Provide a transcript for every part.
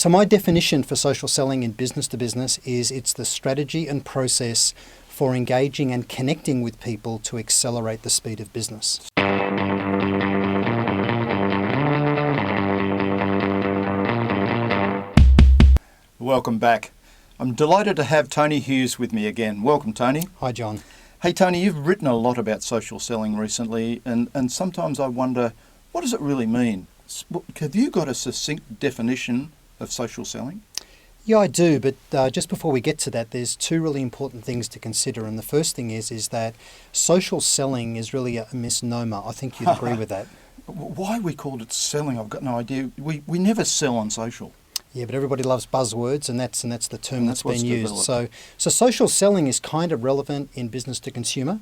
So my definition for social selling in business to business is it's the strategy and process for engaging and connecting with people to accelerate the speed of business. Welcome back. I'm delighted to have Tony Hughes with me again. Welcome, Tony. Hi, John. Hey, Tony, you've written a lot about social selling recently, and sometimes I wonder, what does it really mean? Have you got a succinct definition of social selling? Yeah, I do, but just before we get to that, there's two really important things to consider. And the first thing is that social selling is really a misnomer. I think you'd agree with that. Why we called it selling, I've got no idea. We never sell on social. Yeah, but everybody loves buzzwords, and that's the term that's been used. Developed. So social selling is kind of relevant in business to consumer,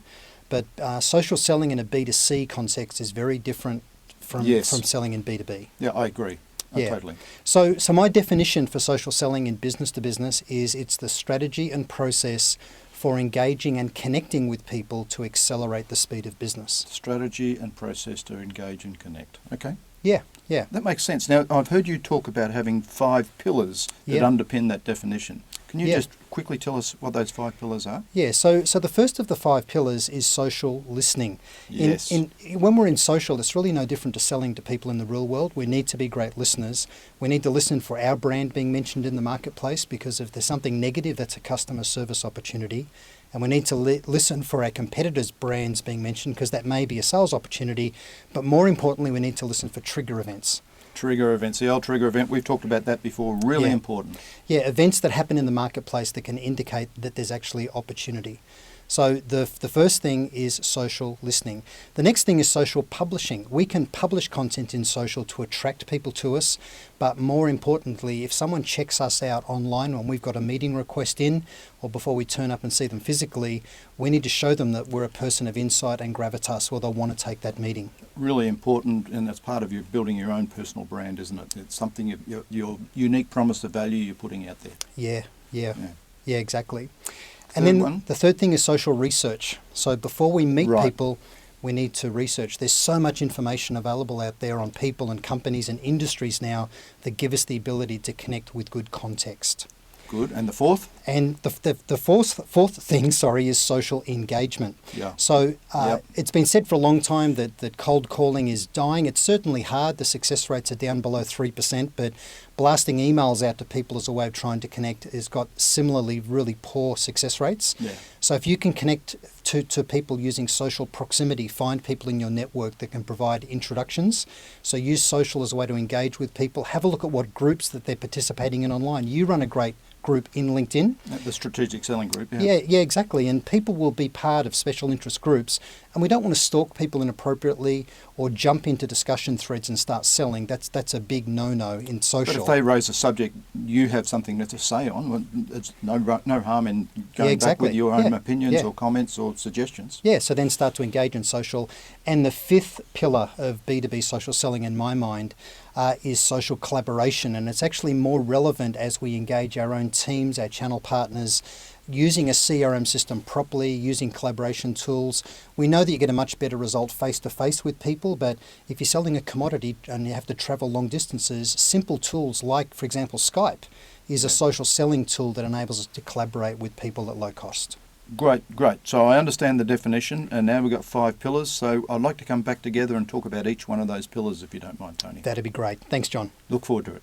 but social selling in a B2C context is very different from selling in B2B. Yeah, I agree. Totally. So my definition for social selling in business to business is it's the strategy and process for engaging and connecting with people to accelerate the speed of business. Strategy and process to engage and connect. Okay. Yeah. That makes sense. Now, I've heard you talk about having 5 pillars that underpin that definition. Can you just quickly tell us what those 5 pillars are? Yeah, so the first of the 5 pillars is social listening. Yes. When we're in social, it's really no different to selling to people in the real world. We need to be great listeners. We need to listen for our brand being mentioned in the marketplace, because if there's something negative, that's a customer service opportunity. And we need to listen for our competitors' brands being mentioned, because that may be a sales opportunity. But more importantly, we need to listen for trigger events. Trigger events, the old trigger event, we've talked about that before, really important. Yeah, events that happen in the marketplace that can indicate that there's actually opportunity. So the first thing is social listening. The next thing is social publishing. We can publish content in social to attract people to us, but more importantly, if someone checks us out online when we've got a meeting request in, or before we turn up and see them physically, we need to show them that we're a person of insight and gravitas, or they'll want to take that meeting. Really important, and that's part of you building your own personal brand, isn't it? It's something, your unique promise of value you're putting out there. Yeah, exactly. And then the third thing is social research. So before we meet people, we need to research. There's so much information available out there on people and companies and industries now that give us the ability to connect with good context. Good. And the fourth? And the fourth thing, is social engagement. Yeah. So it's been said for a long time that cold calling is dying. It's certainly hard. The success rates are down below 3%, but blasting emails out to people as a way of trying to connect has got similarly really poor success rates. Yeah. So if you can connect to people using social proximity, find people in your network that can provide introductions. So use social as a way to engage with people. Have a look at what groups that they're participating in online. You run a great group in LinkedIn. The strategic selling group. Yeah, exactly. And people will be part of special interest groups. And we don't want to stalk people inappropriately or jump into discussion threads and start selling. That's a big no-no in social. But if they raise a subject you have something to say on, well, there's no harm in going back with your own opinions or comments or suggestions. Yeah, so then start to engage in social. And the fifth pillar of B2B social selling in my mind is social collaboration. And it's actually more relevant as we engage our own teams, our channel partners, using a CRM system properly, using collaboration tools. We know that you get a much better result face-to-face with people, but if you're selling a commodity and you have to travel long distances, simple tools like, for example, Skype is a social selling tool that enables us to collaborate with people at low cost. Great. So I understand the definition, and now we've got 5 pillars, so I'd like to come back together and talk about each one of those pillars, if you don't mind, Tony. That'd be great. Thanks, John. Look forward to it.